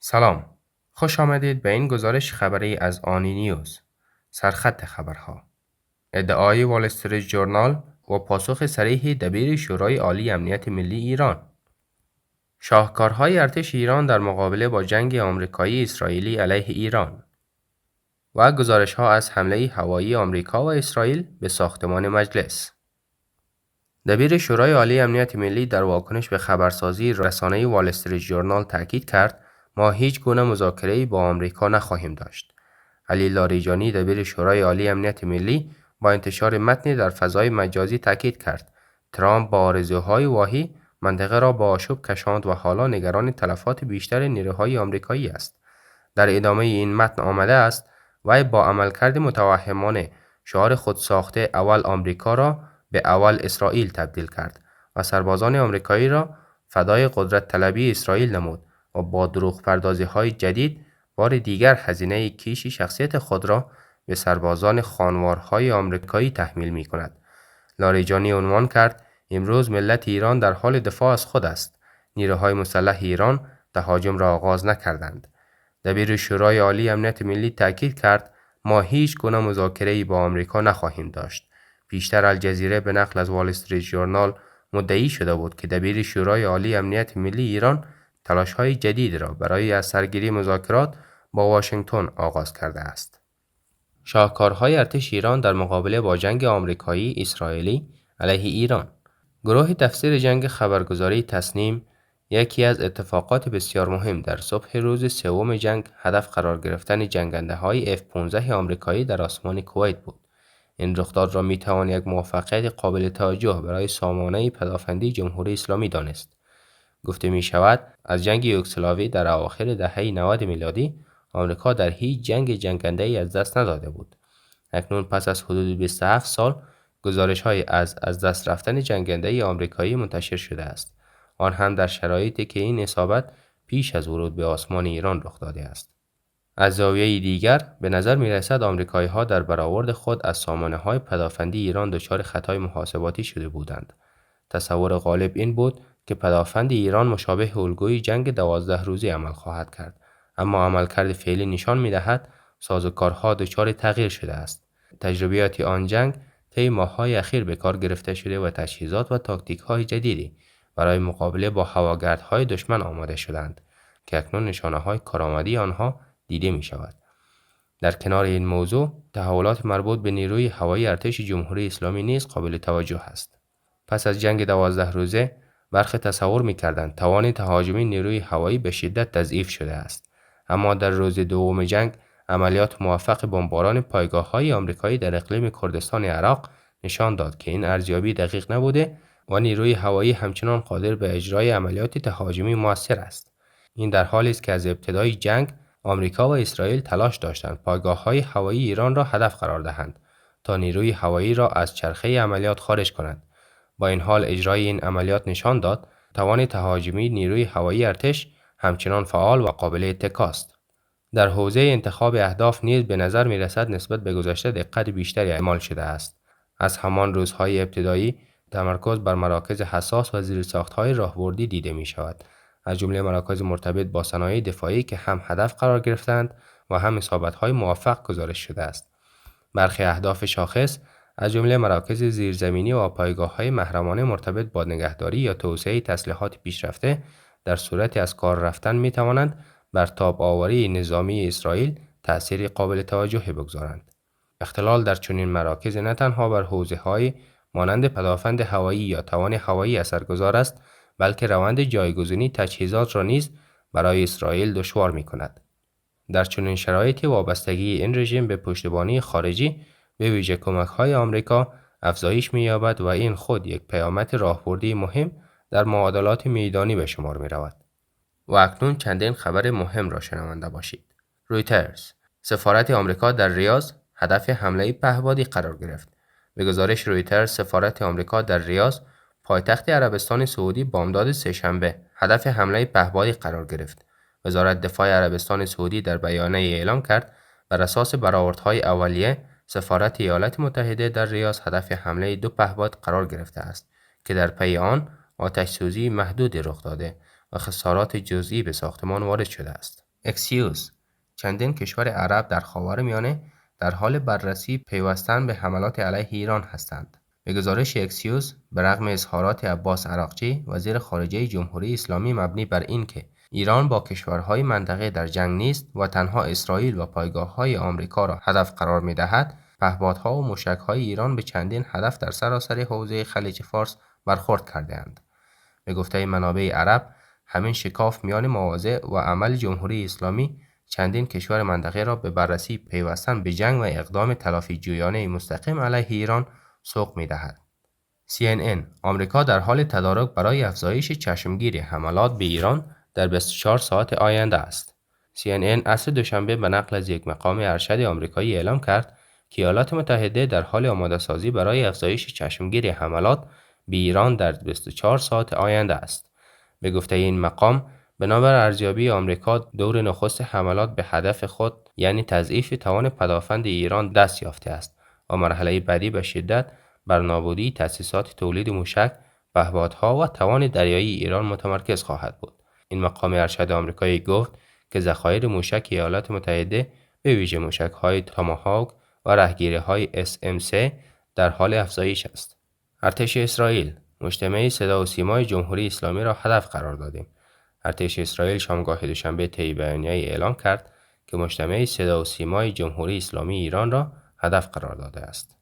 سلام، خوش آمدید به این گزارش خبری از آنی نیوز. سرخط خبرها: ادعای وال استریت جورنال و پاسخ صریح دبیر شورای عالی امنیت ملی ایران. شاهکارهای ارتش ایران در مقابله با جنگ آمریکایی اسرائیلی علیه ایران و گزارش‌ها از حمله هوایی آمریکا و اسرائیل به ساختمان مجلس. دبیر شورای عالی امنیت ملی در واکنش به خبرسازی رسانه وال استریت جورنال تاکید کرد ما هیچ گونه مذاکره‌ای با آمریکا نخواهیم داشت. علی لاریجانی دبیر شورای عالی امنیت ملی با انتشار متنی در فضای مجازی تاکید کرد ترامپ با آرزوهای واهی منطقه را با آشوب کشاند و حالا نگران تلفات بیشتر نیروهای آمریکایی است. در ادامه این متن آمده است وی با عملکرد متوهمانه شعار خود ساخته اول آمریکا را به اول اسرائیل تبدیل کرد و سربازان آمریکایی را فدای قدرت طلبی اسرائیل نمود و با دروغ پردازی های جدید بار دیگر هزینه کیش شخصیت خود را به سربازان خانوارهای آمریکایی تحمیل می کند. لاریجانی عنوان کرد امروز ملت ایران در حال دفاع از خود است. نیروهای مسلح ایران تهاجم را آغاز نکردند. دبیر شورای عالی امنیت ملی تاکید کرد ما هیچ گونه مذاکره‌ای با آمریکا نخواهیم داشت. پیشتر الجزیره به نقل از وال استریت ژورنال مدعی شده بود که دبیر شورای عالی امنیت ملی ایران تلاش‌های جدید را برای از سرگیری مذاکرات با واشنگتن آغاز کرده است. شاهکارهای ارتش ایران در مقابله با جنگ آمریکایی اسرائیلی علیه ایران. گروه تفسیر جنگ خبرگزاری تصنیم یکی از اتفاقات بسیار مهم در صبح روز سوم جنگ هدف قرار گرفتن جنگنده‌های F-15 آمریکایی در آسمان کویت بود. این رخداد را میتوان یک موفقیت قابل توجه برای سامانه پدافندی جمهوری اسلامی دانست. گفته می شود از جنگ یوگسلاوی در اواخر دهه 90 میلادی آمریکا در هیچ جنگنده‌ای از دست نداده بود. اکنون پس از حدود 27 سال گزارش‌های از دست رفتن جنگنده آمریکایی منتشر شده است. آن هم در شرایطی که این اصابت پیش از ورود به آسمان ایران رخ داده است. از زاویه دیگر به نظر می رسد آمریکایی‌ها در برآورد خود از سامانه‌های پدافندی ایران دچار خطای محاسباتی شده بودند. تصور غالب این بود که پدافند ایران مشابه الگوی جنگ 12 روزه عمل خواهد کرد، اما عملکرد فعلی نشان می دهد سازوکارها دچار تغییر شده است. تجربیات آن جنگ طی ماه‌های اخیر به کار گرفته شده و تجهیزات و تاکتیک‌های جدیدی برای مقابله با هواگردهای دشمن آماده شدند که اکنون نشانه‌های کارآمدی آنها دیده می شود. در کنار این موضوع تحولات مربوط به نیروی هوایی ارتش جمهوری اسلامی نیز قابل توجه است. پس از جنگ 12 روزه برخی تصور می‌کردند توان تهاجمی نیروی هوایی به شدت تضعیف شده است، اما در روز دوم جنگ عملیات موفق بمباران پایگاه‌های آمریکایی در اقلیم کردستان عراق نشان داد که این ارزیابی دقیق نبوده و نیروی هوایی همچنان قادر به اجرای عملیات تهاجمی مؤثر است. این در حالی است که از ابتدای جنگ آمریکا و اسرائیل تلاش داشتند پایگاه‌های هوایی ایران را هدف قرار دهند تا نیروی هوایی را از چرخه عملیات خارج کنند. با این حال اجرای این عملیات نشان داد توان تهاجمی نیروی هوایی ارتش همچنان فعال و قابل اتکا است. در حوزه انتخاب اهداف نیز به نظر می رسد نسبت به گذشته دقت بیشتری اعمال شده است. از همان روزهای ابتدایی تمرکز بر مراکز حساس و زیرساخت‌های راهبردی دیده می شود، از جمله مراکز مرتبط با صنایع دفاعی که هم هدف قرار گرفتند و هم اصابت‌های موفق گزارش شده است. برخی اهداف شاخص از جمله مراکز زیرزمینی و پایگاه‌های محرمانه مرتبط با نگهداری یا توسعه تسلیحات پیشرفته در صورت از کار رفتن می‌توانند بر تاب آوری نظامی اسرائیل تأثیر قابل توجهی بگذارند. اختلال در چنین مراکز نه تنها بر حوزه‌های مانند پدافند هوایی یا توان هوایی اثرگذار است، بلکه روند جایگزینی تجهیزات را نیز برای اسرائیل دشوار می‌کند. در چنین شرایطی وابستگی این رژیم به پشتیبانی خارجی به ویژه کمک‌های آمریکا افزایش می‌یابد و این خود یک پیامد راهبردی مهم در معادلات میدانی به شمار می‌رود. و اکنون چندین خبر مهم را شنونده باشید. رویترز: سفارت آمریکا در ریاض هدف حمله پهپادی قرار گرفت. به گزارش رویترز سفارت آمریکا در ریاض پایتخت عربستان سعودی بامداد سه‌شنبه هدف حمله پهپادی قرار گرفت. وزارت دفاع عربستان سعودی در بیانیه اعلام کرد بر اساس برآوردهای اولیه سفارت ایالات متحده در ریاض هدف حمله 2 پهپاد قرار گرفته است که در پی آن آتش‌سوزی محدودی رخ داده و خسارات جزئی به ساختمان وارد شده است. اکسیوس: چندین کشور عرب در خاورمیانه در حال بررسی پیوستن به حملات علیه ایران هستند. به گزارش اکسیوس، به رغم اظهارات عباس عراقچی وزیر خارجه جمهوری اسلامی مبنی بر اینکه ایران با کشورهای منطقه در جنگ نیست و تنها اسرائیل و پایگاه‌های آمریکا را هدف قرار می‌دهد، پهپادها و موشک‌های ایران به چندین هدف در سراسر حوزه خلیج فارس برخورد کرده‌اند. به گفته منابع عرب، همین شکاف میان مواضع و عمل جمهوری اسلامی چندین کشور منطقه را به بررسی پیوستن به جنگ و اقدام تلافی جویانه مستقیم علیه ایران سوق می‌دهد. CNN: آمریکا در حال تدارک برای افزایش چشمگیری حملات به ایران در 24 ساعت آینده است. CNN عصر دوشنبه به نقل از یک مقام ارشد آمریکایی اعلام کرد که ایالات متحده در حال آماده‌سازی برای افزایش چشمگیری حملات به ایران در 24 ساعت آینده است. به گفته این مقام، بنابر ارزیابی آمریکا، دور نخست حملات به هدف خود یعنی تضعیف توان پدافند ایران دست یافته است و مرحله بعدی به شدت بر نابودی تأسیسات تولید موشک، پهپادها و توان دریایی ایران متمرکز خواهد بود. این مقام ارشد آمریکایی گفت که ذخایر موشک ایالات متحده به ویژه موشک‌های تاماهاوک و رهگیری‌های SM-3 در حال افزایش است. ارتش اسرائیل: مجتمع صدا و سیمای جمهوری اسلامی را هدف قرار دادیم. ارتش اسرائیل شامگاه دوشنبه طی بیانیه‌ای اعلام کرد که مجتمع صدا و سیمای جمهوری اسلامی ایران را هدف قرار داده است.